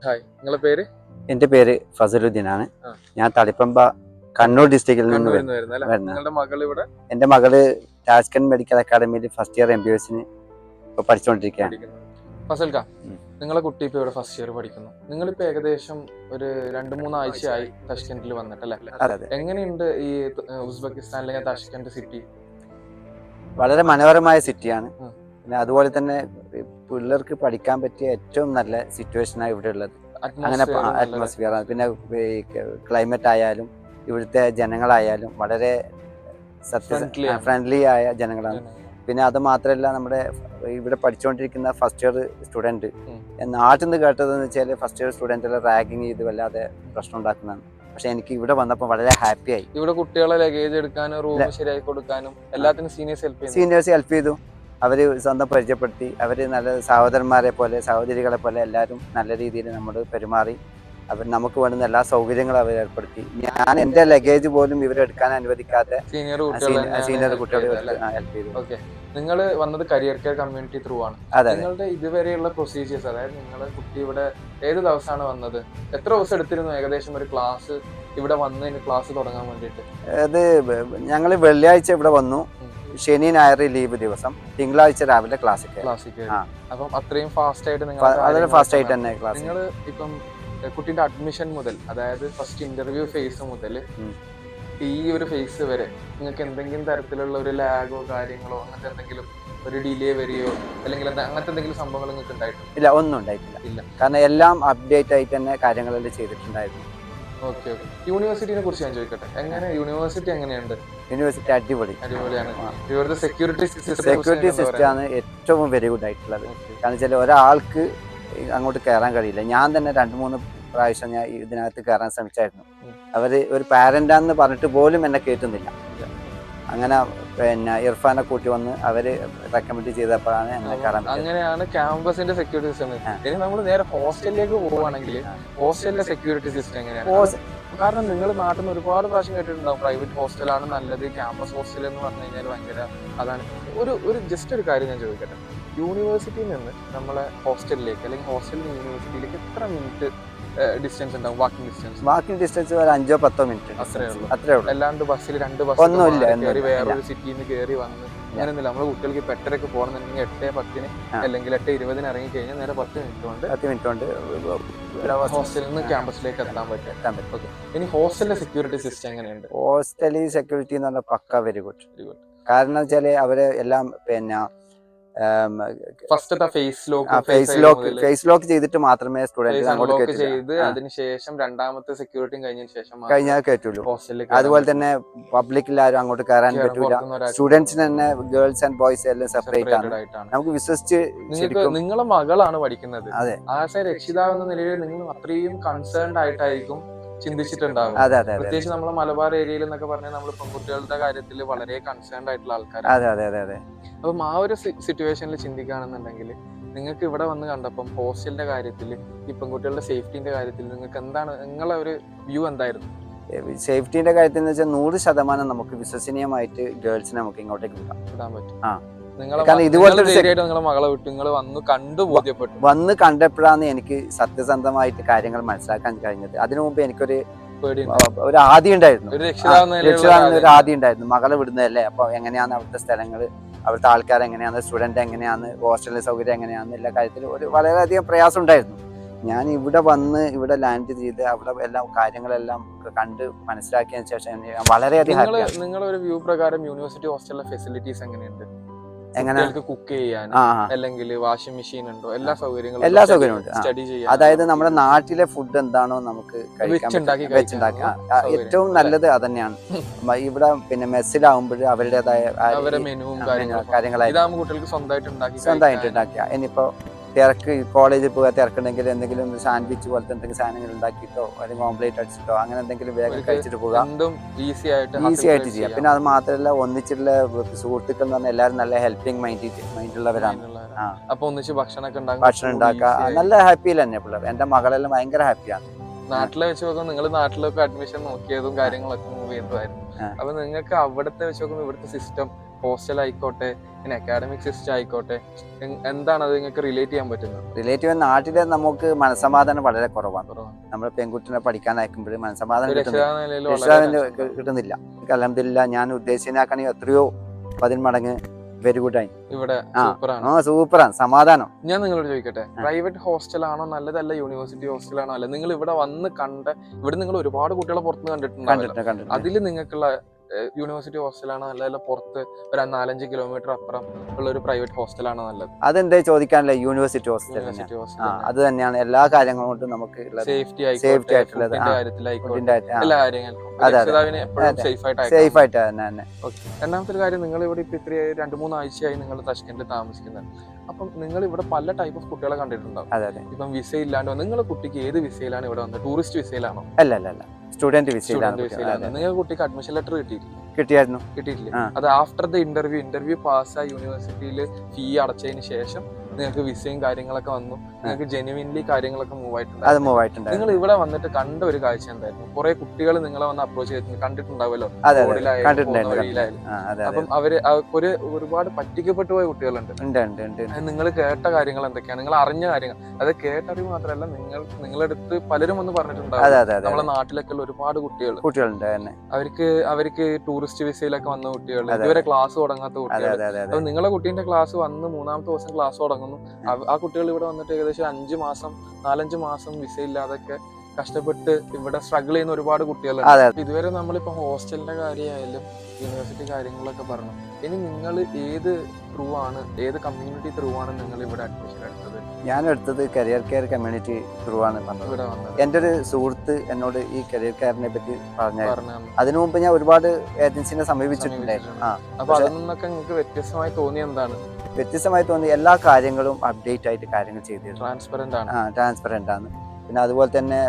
Hi, നിങ്ങളുടെ പേര്? എൻ്റെ പേര് ഫസലുദ്ദീനാണ്. ഞാൻ തളിപ്പമ്പ കണ്ണൂർ ഡിസ്ട്രിക്റ്റിൽ നിന്ന് വരുന്നത്. എൻ്റെ മകള് ടാസ്കൻ മെഡിക്കൽ അക്കാഡമിയിൽ ഫസ്റ്റ് ഇയർ MBBS ഇപ്പോൾ പഠിച്ചുകൊണ്ടിരിക്കുകയാണ്. ഫസൽക്ക, നിങ്ങളെ കുട്ടി ഇപ്പോൾ ഇവിടെ ഫസ്റ്റ് ഇയർ പഠിക്കുന്നു. നിങ്ങളിപ്പോൾ ഏകദേശം ഒരു 2-3 ആഴ്ചയായി താഷ്കെൻഡിൽ വന്നിട്ടല്ലേ? എങ്ങനെയുണ്ട് ഈ ഉസ്ബെക്കിസ്ഥാനിലെ താഷ്കെൻഡ് സിറ്റി? വളരെ മനോഹരമായ സിറ്റിയാണ്. പിന്നെ അതുപോലെ തന്നെ പിള്ളേർക്ക് പഠിക്കാൻ പറ്റിയ ഏറ്റവും നല്ല സിറ്റുവേഷനാണ് ഇവിടെ ഉള്ളത്. അങ്ങനെ അറ്റ്മോസ്ഫിയർ, പിന്നെ ക്ലൈമറ്റ് ആയാലും ഇവിടുത്തെ ജനങ്ങളായാലും വളരെ ഫ്രണ്ട്ലി ആയ ജനങ്ങളാണ്. പിന്നെ അത് മാത്രമല്ല, നമ്മുടെ ഇവിടെ പഠിച്ചുകൊണ്ടിരിക്കുന്ന ഫസ്റ്റ് ഇയർ സ്റ്റുഡൻറ്റ് നാട്ടിൽ നിന്ന് കേട്ടതെന്ന് വെച്ചാൽ ഫസ്റ്റ് ഇയർ സ്റ്റുഡൻറ്റിലെ റാഗിങ് ചെയ്ത് വല്ലാതെ പ്രശ്നം ഉണ്ടാക്കുന്നതാണ്. പക്ഷെ എനിക്ക് ഇവിടെ വന്നപ്പോൾ വളരെ ഹാപ്പിയായി. ഇവിടെ കുട്ടികളെ ലഗേജ് എടുക്കാനും റൂം ശരിയാക്കി കൊടുക്കാനും എല്ലാത്തിനും സീനിയേഴ്സ് ഹെൽപ്പ് ചെയ്തു. അവർ സ്വന്തം പരിചയപ്പെടുത്തി. അവർ നല്ല സഹോദരന്മാരെ പോലെ സഹോദരികളെ പോലെ എല്ലാവരും നല്ല രീതിയിൽ നമ്മൾ പെരുമാറി. അവർ നമുക്ക് വേണ്ടുന്ന എല്ലാ സൗകര്യങ്ങളും അവർ ഏർപ്പെടുത്തി. ഞാൻ എൻ്റെ ലഗേജ് പോലും ഇവരെടുക്കാൻ അനുവദിക്കാതെ സീനിയർ കുട്ടികളെ ഹെൽപ്പ് ചെയ്തു. നിങ്ങൾ വന്നത് കരിയർ കെയർ കമ്മ്യൂണിറ്റി ത്രൂ ആണ്. നിങ്ങളുടെ ഇതുവരെയുള്ള പ്രൊസീജിയേഴ്സ്, അതായത് നിങ്ങളുടെ കുട്ടി ഇവിടെ ഏത് ദിവസമാണ് വന്നത്, എത്ര ദിവസം എടുത്തിരുന്നു ഏകദേശം ഒരു ക്ലാസ് ഇവിടെ വന്ന് ക്ലാസ് തുടങ്ങാൻ വേണ്ടിയിട്ട്? അത് ഞങ്ങൾ വെള്ളിയാഴ്ച ഇവിടെ വന്നു, ശനി ഞായർ ലീവ് ദിവസം, തിങ്കളാഴ്ച രാവിലെ ക്ലാസ്സിക്ക്. അപ്പം അത്രയും ഫാസ്റ്റ് ആയിട്ട് തന്നെ ക്ലാസ്. നിങ്ങൾ ഇപ്പം കുട്ടിന്റെ അഡ്മിഷൻ മുതൽ, അതായത് ഫസ്റ്റ് ഇന്റർവ്യൂ ഫേസ് മുതൽ ഈ ഒരു ഫേസ് വരെ നിങ്ങൾക്ക് എന്തെങ്കിലും തരത്തിലുള്ള ഒരു ലാഗോ കാര്യങ്ങളോ അങ്ങനത്തെ എന്തെങ്കിലും ഒരു ഡിലേ വരികയോ അല്ലെങ്കിൽ അങ്ങനത്തെ എന്തെങ്കിലും സംഭവങ്ങൾ നിങ്ങൾക്ക് ഉണ്ടായിട്ടുണ്ട്? ഇല്ല, ഒന്നും ഉണ്ടായിട്ടില്ല. കാരണം എല്ലാം അപ്ഡേറ്റ് ആയിട്ട് തന്നെ കാര്യങ്ങളെല്ലാം ചെയ്തിട്ടുണ്ടായിരുന്നു. ഓക്കെ. യൂണിവേഴ്സിറ്റിനെ കുറിച്ച് ഞാൻ ചോദിക്കട്ടെ, എങ്ങനെ യൂണിവേഴ്സിറ്റി എങ്ങനെയുണ്ട്? യൂണിവേഴ്സിറ്റി അടിപൊളിയാണ്. ഇവിടുത്തെ സെക്യൂരിറ്റി സിസ്റ്റം ആണ് ഏറ്റവും വെരി ഗുഡ് ആയിട്ടുള്ളത്. കാരണം വെച്ചാൽ ഒരാൾക്ക് അങ്ങോട്ട് കയറാൻ കഴിയില്ല. ഞാൻ തന്നെ 2-3 പ്രാവശ്യം ഞാൻ ഇതിനകത്ത് കയറാൻ ശ്രമിച്ചായിരുന്നു. അവര് ഒരു പാരന്റാന്ന് പറഞ്ഞിട്ട് പോലും എന്നെ കേട്ടുന്നില്ല. അങ്ങനെ പിന്നെ ഇർഫാനെ കൂട്ടി വന്ന് അവര് റെക്കമെൻഡ് ചെയ്തപ്പോഴാണ് എന്നെ കയറാൻ. അങ്ങനെയാണ് ക്യാമ്പസിന്റെ സെക്യൂരിറ്റി സിസ്റ്റം. ഇനി നമ്മൾ നേരെ ഹോസ്റ്റലിലേക്ക് പോവുകയാണെങ്കിൽ ഹോസ്റ്റലിന്റെ സെക്യൂരിറ്റി സിസ്റ്റം എങ്ങനെയാണ്? കാരണം നിങ്ങൾ നാട്ടിൽ നിന്ന് ഒരുപാട് പ്രാവശ്യം കേട്ടിട്ടുണ്ടാവും പ്രൈവറ്റ് ഹോസ്റ്റലാണ് നല്ലത്, ക്യാമ്പസ് ഹോസ്റ്റൽ എന്ന് പറഞ്ഞു കഴിഞ്ഞാൽ ഭയങ്കര അതാണ്. ഒരു ജസ്റ്റ് ഒരു കാര്യം ഞാൻ ചോദിക്കട്ടെ, യൂണിവേഴ്സിറ്റിയിൽ നിന്ന് നമ്മളെ ഹോസ്റ്റലിലേക്ക് അല്ലെങ്കിൽ ഹോസ്റ്റലിൽ നിന്ന് യൂണിവേഴ്സിറ്റിയിലേക്ക് എത്ര മിനിറ്റ് ഡിസ്റ്റൻസ് ഉണ്ടാവും? വാക്കിംഗ് ഡിസ്റ്റൻസ് ഒരു 5-10 മിനിറ്റ് അത്രേ ഉള്ളൂ. അല്ലാണ്ട് ബസ്സിൽ 2 ബസ് ഒന്നുമില്ല, വേറൊരു സിറ്റിയിൽ നിന്ന് കയറി വന്ന് അങ്ങനെയൊന്നുമില്ല. നമ്മളെ കുട്ടികൾക്ക് ഇപ്പോൾ 8:00 പോകണമെന്നുണ്ടെങ്കിൽ 8:10 അല്ലെങ്കിൽ 8:20 ഇറങ്ങി കഴിഞ്ഞാൽ നേരെ 10 മിനിറ്റ് കൊണ്ട് ഹോസ്റ്റലിൽ നിന്ന് ക്യാമ്പസിലേക്ക് എത്താൻ പറ്റും. ഇനി ഹോസ്റ്റലിന്റെ സെക്യൂരിറ്റി സിസ്റ്റം എങ്ങനെയുണ്ട്? ഹോസ്റ്റലിൽ സെക്യൂരിറ്റി എന്ന് പറഞ്ഞാൽ പക്ക വെരി ഗുഡ്. കാരണം വെച്ചാൽ അവര് എല്ലാം പിന്നെ ഫേസ് ലോക്ക് ചെയ്തിട്ട് മാത്രമേ സ്റ്റുഡന്റ് അങ്ങോട്ട് ചെയ്ത് അതിനുശേഷം രണ്ടാമത്തെ സെക്യൂരിറ്റിയും കഴിഞ്ഞാൽ കയറ്റുള്ളൂ. അതുപോലെ തന്നെ പബ്ലിക്കിൽ ആരും അങ്ങോട്ട് കയറാൻ പറ്റൂല. സ്റ്റുഡൻസിന് തന്നെ ഗേൾസ് ആൻഡ് ബോയ്സ് എല്ലാം സെപ്പറേറ്റ് ആണ്. നമുക്ക് വിശ്വസിച്ച് നിങ്ങളെ മകളാണ് പഠിക്കുന്നത്. അതെ, രക്ഷിതാവ് എന്ന നിലയിൽ നിങ്ങൾ അത്രയും കൺസേൺഡ് ആയിട്ടായിരിക്കും ചിന്തിച്ചിട്ടുണ്ടാവും. പ്രത്യേകിച്ച് നമ്മളെ മലബാർ ഏരിയയിൽ എന്നൊക്കെ പറഞ്ഞാൽ നമ്മൾ പെൺകുട്ടികളുടെ കാര്യത്തിൽ വളരെ കൺസേൺഡ് ആയിട്ടുള്ള ആൾക്കാരാണ്. അപ്പം ആ ഒരു സിറ്റുവേഷനിൽ ചിന്തിക്കുകയാണെന്നുണ്ടെങ്കിൽ നിങ്ങൾക്ക് ഇവിടെ വന്ന് കണ്ടപ്പം ഹോസ്റ്റലിന്റെ കാര്യത്തിൽ ഈ പെൺകുട്ടികളുടെ സേഫ്റ്റിന്റെ കാര്യത്തിൽ നിങ്ങൾക്ക് എന്താണ് നിങ്ങളെ ഒരു വ്യൂ എന്തായിരുന്നു? സേഫ്റ്റിന്റെ കാര്യത്തിൽ എന്ന് വെച്ചാൽ 100% നമുക്ക് വിശ്വസനീയമായിട്ട് ഗേൾസിനെ നമുക്ക് ഇങ്ങോട്ടേക്ക് വിടാൻ പറ്റും. വന്ന് കണ്ടപ്പോഴാണ് എനിക്ക് സത്യസന്ധമായിട്ട് കാര്യങ്ങൾ മനസ്സിലാക്കാൻ കഴിഞ്ഞത്. അതിനു മുമ്പ് എനിക്കൊരു ആദ്യം ഉണ്ടായിരുന്നു, ഒരു ആദ്യം ഉണ്ടായിരുന്നു. മകളെ വിടുന്നതല്ലേ, അപ്പൊ എങ്ങനെയാണ് അവിടുത്തെ സ്ഥലങ്ങൾ, അവിടുത്തെ ആൾക്കാർ എങ്ങനെയാണ്, സ്റ്റുഡന്റ് എങ്ങനെയാണ്, ഹോസ്റ്റലിലെ സൗകര്യം എങ്ങനെയാണെന്ന് എല്ലാ കാര്യത്തിലും വളരെയധികം പ്രയാസം ഉണ്ടായിരുന്നു. ഞാൻ ഇവിടെ വന്ന് ഇവിടെ ലാൻഡ് ചെയ്ത് അവിടെ എല്ലാം കാര്യങ്ങളെല്ലാം കണ്ട് മനസ്സിലാക്കിയതിനു ശേഷം വളരെയധികം. നിങ്ങളൊരു വ്യൂ പ്രകാരം യൂണിവേഴ്സിറ്റി ഹോസ്റ്റലിലെ ഫെസിലിറ്റീസ് എങ്ങനെയുണ്ട്? കുക്ക് ചെയ്യാൻ അല്ലെങ്കിൽ വാഷിംഗ് മെഷീൻ ഉണ്ടോ? എല്ലാ സൗകര്യങ്ങളും ഉണ്ട്. സ്റ്റഡി ചെയ്യാൻ, അതായത് നമ്മുടെ നാട്ടിലെ ഫുഡ് എന്താണോ നമുക്ക് വെച്ചുണ്ടാക്കാം. ഏറ്റവും നല്ലത് അതന്നെയാണ്. ഇവിടെ പിന്നെ മെസ്സിലാവുമ്പോൾ അവരുടേതായ കാര്യങ്ങളായിരിക്കും സ്വന്തമായിട്ട് ഉണ്ടാക്കുക. ഇനിയിപ്പോ കോളേജിൽ പോകാൻ തിരക്കുണ്ടെങ്കിൽ എന്തെങ്കിലും സാൻഡ്വിച്ച് പോലത്തെ എന്തെങ്കിലും സാധനങ്ങൾ ഉണ്ടാക്കിയിട്ടോ അല്ലെങ്കിൽ ഓംപ്ലേറ്റ് അടിച്ചിട്ടോ അങ്ങനെ എന്തെങ്കിലും വേഗം കഴിച്ചിട്ട് പോകാം. ഈസി ആയിട്ട് ചെയ്യാം. പിന്നെ അത് മാത്രമല്ല, ഒന്നിച്ചുള്ള സുഹൃത്തുക്കൾ എന്ന് പറഞ്ഞാൽ എല്ലാവരും നല്ല ഹെൽപ്പിംഗ് മൈൻഡുള്ളവരാണ്. ഭക്ഷണം ഉണ്ടാക്കുക നല്ല ഹാപ്പിയിൽ തന്നെ പിള്ളേർ. എന്റെ മകളെല്ലാം ഭയങ്കര ഹാപ്പിയാണ്. നാട്ടിലെ വെച്ച് നോക്കുമ്പോൾ നിങ്ങൾ നാട്ടിലൊക്കെ അഡ്മിഷൻ നോക്കിയതും കാര്യങ്ങളൊക്കെ മൂവ് ചെയ്തതായിരുന്നു. അപ്പൊ നിങ്ങൾക്ക് അവിടുത്തെ വെച്ച് നോക്കുമ്പോൾ ഇവിടുത്തെ സിസ്റ്റം ഹോസ്റ്റൽ ആയിക്കോട്ടെ, പിന്നെ അക്കാഡമിക് സിസ്റ്റം ആയിക്കോട്ടെ, എന്താണ് അത് നിങ്ങൾക്ക് റിലേറ്റ് ചെയ്യാൻ പറ്റുന്നത്? റിലേറ്റ് ചെയ്യുന്ന നാട്ടിലെ നമുക്ക് മനസ്സമാധാനം വളരെ കുറവാണ്. നമ്മൾ പെൺകുട്ടിനെ പഠിക്കാൻ അയക്കുമ്പോൾ മനസ്സമാധാനം കിട്ടുന്നില്ല. അൽഹംദുലില്ലാ ഞാൻ ഉദ്ദേശിച്ചതിനേക്കാണെങ്കിൽ എത്രയോ 10 മടങ്ങ് വെരി ഗുഡ് ആയി ഇവിടെ. സൂപ്പറാണ്, സമാധാനം. ഞാൻ നിങ്ങളോട് ചോദിക്കട്ടെ, പ്രൈവറ്റ് ഹോസ്റ്റലാണോ നല്ലതല്ല യൂണിവേഴ്സിറ്റി ഹോസ്റ്റലാണോ അല്ല? നിങ്ങൾ ഇവിടെ വന്ന് ഇവിടെ നിങ്ങൾ ഒരുപാട് കുട്ടികളെ പുറത്തുനിന്ന് കണ്ടിട്ടുണ്ടാവില്ല. അതിൽ നിങ്ങൾക്കുള്ള യൂണിവേഴ്സിറ്റി ഹോസ്റ്റലാണോ നല്ലതല്ല പുറത്ത് ഒരു 4-5 കിലോമീറ്റർ അപ്പുറം ഉള്ള ഒരു പ്രൈവറ്റ് ഹോസ്റ്റലാണോ നല്ലത്? അതെന്താ ചോദിക്കാനല്ലേ, യൂണിവേഴ്സിറ്റി ഹോസ്റ്റൽ അത് തന്നെയാണ് എല്ലാ കാര്യങ്ങളും കൊണ്ടും നമുക്ക് സേഫ്റ്റി ആയിട്ടുള്ളത്, എല്ലാ കാര്യങ്ങൾക്കും സേഫ് ആയിട്ട് തന്നെ. രണ്ടാമത്തെ കാര്യം, നിങ്ങൾ ഇവിടെ ഇപ്പൊ ഇത്ര 2-3 ആഴ്ചയായി നിങ്ങൾ താഷ്കെൻഡിൽ താമസിക്കുന്നത്. അപ്പം നിങ്ങൾ ഇവിടെ പല ടൈപ്പ് ഓഫ് കുട്ടികളെ കണ്ടിട്ടുണ്ടാവും. ഇപ്പം വിസ ഇല്ലാണ്ട് നിങ്ങളുടെ കുട്ടിക്ക് ഏത് വിസയിലാണ് ഇവിടെ വന്നത്? ടൂറിസ്റ്റ് വിസയിലാണോ? അല്ല, സ്റ്റുഡന്റ് വിസയിലാണ്. നിങ്ങൾക്ക് കുട്ടിക്ക് അഡ്മിഷൻ ലെറ്റർ കിട്ടിയിട്ടില്ലേ? അത് ആഫ്റ്റർ ദ ഇന്റർവ്യൂ പാസ്സായി യൂണിവേഴ്സിറ്റിയിൽ ഫീ അടച്ചതിന് ശേഷം നിങ്ങൾക്ക് വിസയും കാര്യങ്ങളൊക്കെ വന്നു, നിങ്ങൾക്ക് ജെനുവിൻലി കാര്യങ്ങളൊക്കെ മൂവ് ആയിട്ടുണ്ട്. നിങ്ങൾ ഇവിടെ വന്നിട്ട് കണ്ട ഒരു കാഴ്ച എന്തായിരുന്നു? കുറെ കുട്ടികൾ നിങ്ങളെ വന്ന് അപ്രോച്ച് ചെയ്തിട്ട് കണ്ടിട്ടുണ്ടാവുമല്ലോ, അപ്പം അവര് ഒരുപാട് പറ്റിക്കപ്പെട്ടു പോയ കുട്ടികളുണ്ട്. നിങ്ങൾ കേട്ട കാര്യങ്ങൾ എന്തൊക്കെയാണ്? നിങ്ങൾ അറിഞ്ഞ കാര്യങ്ങൾ, അത് കേട്ടറിവ് മാത്രമല്ല, നിങ്ങളുടെ അടുത്ത് പലരും വന്ന് പറഞ്ഞിട്ടുണ്ടാവും. നമ്മളെ നാട്ടിലൊക്കെ ഉള്ള ഒരുപാട് കുട്ടികളുണ്ട്. അവർക്ക് ടൂറിസ്റ്റ് വിസയിലൊക്കെ വന്ന കുട്ടികൾ, ഇതുവരെ ക്ലാസ് തുടങ്ങാത്ത കുട്ടികൾ. അപ്പൊ നിങ്ങളെ കുട്ടീന്റെ ക്ലാസ് വന്ന് 3ാമത്തെ ദിവസം ക്ലാസ് തുടങ്ങുന്നു. ആ കുട്ടികൾ ഇവിടെ വന്നിട്ട് ഏകദേശം 4-5 മാസം വിസ ഇല്ലാതൊക്കെ കഷ്ടപ്പെട്ട് ഇവിടെ സ്ട്രഗിൾ ചെയ്യുന്ന ഒരുപാട് കുട്ടികളുണ്ട്. ഇതുവരെ നമ്മളിപ്പോ ഹോസ്റ്റലിന്റെ കാര്യമായാലും യൂണിവേഴ്സിറ്റി കാര്യങ്ങളൊക്കെ പറഞ്ഞു. ഇനി നിങ്ങൾ ഏത് കമ്മ്യൂണിറ്റി ത്രൂ ആണ് നിങ്ങൾ ഇവിടെ അഡ്മിഷൻ എടുത്തത്? ഞാൻ എടുത്തത് കരിയർ കെയർ കമ്മ്യൂണിറ്റി ത്രൂ ആണ് വന്നത്. എൻ്റെ ഒരു സുഹൃത്ത് എന്നോട് ഈ കരിയർ കെയറിനെ പറ്റി പറഞ്ഞു. അതിനു മുമ്പ് ഞാൻ ഒരുപാട് ഏജൻസിനെ സമീപിച്ചിട്ടുണ്ടായിരുന്നു. അപ്പൊ അതിൽ നിന്നൊക്കെ നിങ്ങൾക്ക് വ്യത്യസ്തമായി തോന്നിയ എന്താണ്? വ്യത്യസ്തമായി തോന്നി എല്ലാ കാര്യങ്ങളും അപ്ഡേറ്റ് ആയിട്ട് കാര്യങ്ങൾ ചെയ്തിരുന്നു. ട്രാൻസ്പെറന്റ് ആണ്. പിന്നെ അതുപോലെ തന്നെ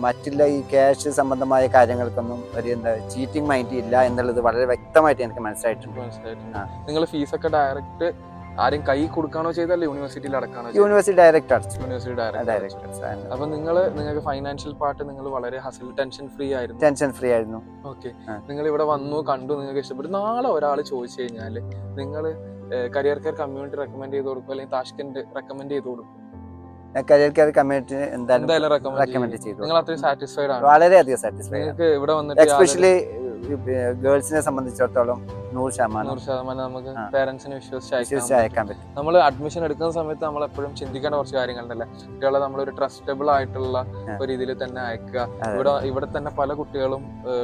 മറ്റുള്ള ഈ ക്യാഷ് സംബന്ധമായ കാര്യങ്ങൾക്കൊന്നും ഒരു ചീറ്റിംഗ് മൈൻഡ് ഇല്ല എന്നുള്ളത് വളരെ വ്യക്തമായിട്ട് എനിക്ക് മനസ്സിലായിട്ടുണ്ട്. നിങ്ങൾ ഫീസ് ഒക്കെ ഡയറക്റ്റ് ആരും കൈ കൊടുക്കാണോ ചെയ്തല്ലേ യൂണിവേഴ്സിറ്റിയിൽ അടക്കാണോ? യൂണിവേഴ്സിറ്റി ഡയറക്റ്റ് അടച്ചു. അപ്പൊ നിങ്ങൾക്ക് ഫൈനാൻഷ്യൽ പാർട്ട് നിങ്ങൾ വളരെ ടെൻഷൻ ഫ്രീ ആയിരുന്നു. ഓക്കെ, നിങ്ങൾ ഇവിടെ വന്നു കണ്ടു, നിങ്ങൾക്ക് ഇഷ്ടപ്പെട്ടു. നാളെ ഒരാൾ ചോദിച്ചു കഴിഞ്ഞാല് നിങ്ങൾ കരിയർ കെയർ കമ്മ്യൂണിറ്റി റെക്കമെൻഡ് ചെയ്ത് കൊടുക്കും, അല്ലെങ്കിൽ താഷ്കെൻഡ് റെക്കമെൻഡ് ചെയ്ത് കൊടുക്കും? കരിയർ കെയർ കമ്മ്യൂണിറ്റി എന്തായാലും റെക്കമെൻഡ് ചെയ്തു. നിങ്ങൾ അത്രയും സാറ്റിസ്ഫൈഡ് ആണ്? വളരെയധികം സാറ്റിസ്ഫൈഡ്. നിങ്ങൾക്ക് ഇവിടെ വന്നിട്ട് എസ്പെഷ്യലി ഗേൾസിനെ സംബന്ധിച്ചിടത്തോളം 100% നമുക്ക് പേരൻസിനെ വിശ്വസിച്ച് അയക്കാൻ പറ്റും. നമ്മൾ അഡ്മിഷൻ എടുക്കുന്ന സമയത്ത് നമ്മൾ എപ്പോഴും ചിന്തിക്കേണ്ട കുറച്ച് കാര്യങ്ങളുണ്ടല്ലേ. കുട്ടികളെ നമ്മളൊരു ട്രസ്റ്റബിൾ ആയിട്ടുള്ള ഒരു രീതിയിൽ തന്നെ അയക്കുക. ഇവിടെ തന്നെ പല കുട്ടികളും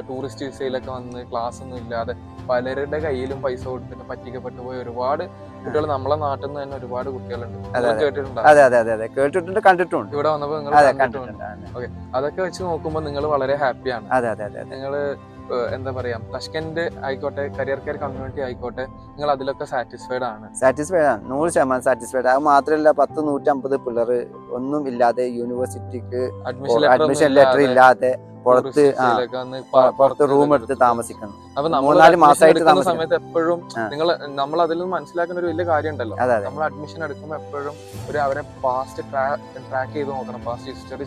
ടൂറിസ്റ്റ് വിസയിലൊക്കെ വന്ന് ക്ലാസ് ഒന്നും ഇല്ലാതെ പലരുടെ കയ്യിലും പൈസ കൊടുത്തിട്ട് പറ്റിക്കപ്പെട്ടു പോയ ഒരുപാട് കുട്ടികൾ നമ്മളെ നാട്ടിൽ നിന്ന് തന്നെ ഒരുപാട് കുട്ടികളുണ്ട്. കേട്ടിട്ടുണ്ട്, കണ്ടിട്ടുണ്ട്. ഇവിടെ വന്നപ്പോൾ നിങ്ങൾ കണ്ടിട്ടുണ്ട്. ഓക്കെ, അതൊക്കെ വെച്ച് നോക്കുമ്പോൾ നിങ്ങൾ വളരെ ഹാപ്പിയാണ്. നിങ്ങൾ എന്താ പറയാ, താഷ്കെൻഡ് ആയിക്കോട്ടെ, കരിയർ കെയർ കമ്മ്യൂണിറ്റി ആയിക്കോട്ടെ, നിങ്ങൾ അതിലൊക്കെ സാറ്റിസ്ഫൈഡ് ആണ്? 100% സാറ്റിസ്ഫൈഡ്. അത് മാത്രമല്ല 10-150 പിള്ളേർ ഒന്നും ഇല്ലാതെ യൂണിവേഴ്സിറ്റിക്ക് അഡ്മിഷൻ ലെറ്റർ ഇല്ലാതെ പുറത്ത് റൂം എടുത്ത് താമസിക്കുന്നു. അപ്പൊ 3-4 മാസമായിട്ട് സമയത്ത് എപ്പോഴും നമ്മൾ അതിൽ നിന്ന് മനസ്സിലാക്കുന്ന ഒരു വലിയ കാര്യം ഉണ്ടല്ലോ, നമ്മൾ അഡ്മിഷൻ എടുക്കുമ്പോൾ എപ്പോഴും അവരെ പാസ്റ്റ് ട്രാക്ക് ചെയ്ത് നോക്കണം, പാസ്റ്റ് ഹിസ്റ്ററി.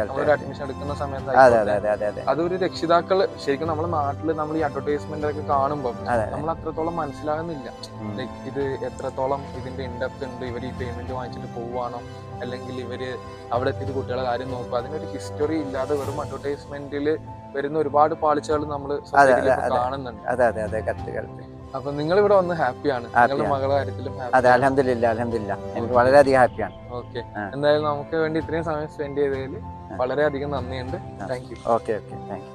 നമ്മളൊരു അഡ്മിഷൻ എടുക്കുന്ന സമയത്ത് അതൊരു രക്ഷിതാക്കൾ ശരിക്കും നമ്മുടെ നാട്ടില് നമ്മൾ ഈ അഡ്വർടൈസ്മെന്റ് ഒക്കെ കാണുമ്പോൾ നമ്മൾ അത്രത്തോളം മനസ്സിലാകുന്നില്ല ഇത് എത്രത്തോളം ഇതിന്റെ ഇൻഡെപ്ത് ഉണ്ട്. ഇവർ ഈ പേയ്മെന്റ് വാങ്ങിച്ചിട്ട് പോവാണോ, അല്ലെങ്കിൽ ഇവര് അവിടെ എത്തിയിട്ട് കുട്ടികളെ കാര്യം നോക്കുക. അതിനൊരു ഹിസ്റ്ററി ഇല്ലാതെ വെറും അഡ്വർടൈസ്മെന്റിൽ വരുന്ന ഒരുപാട് പാളിച്ചകൾ നമ്മൾ കാണുന്നുണ്ട്. അപ്പൊ നിങ്ങൾ ഇവിടെ വന്ന് ഹാപ്പിയാണ്? നിങ്ങളുടെ മകളുടെ കാര്യത്തിലും അൽഹംദുലില്ലാ എനിക്ക് വളരെയധികം ഹാപ്പിയാണ്. ഓക്കെ, എന്തായാലും നമുക്ക് വേണ്ടി ഇത്രയും സമയം സ്പെൻഡ് ചെയ്തതിൽ വളരെയധികം നന്ദിയുണ്ട്. Thank you. Okay, thank you.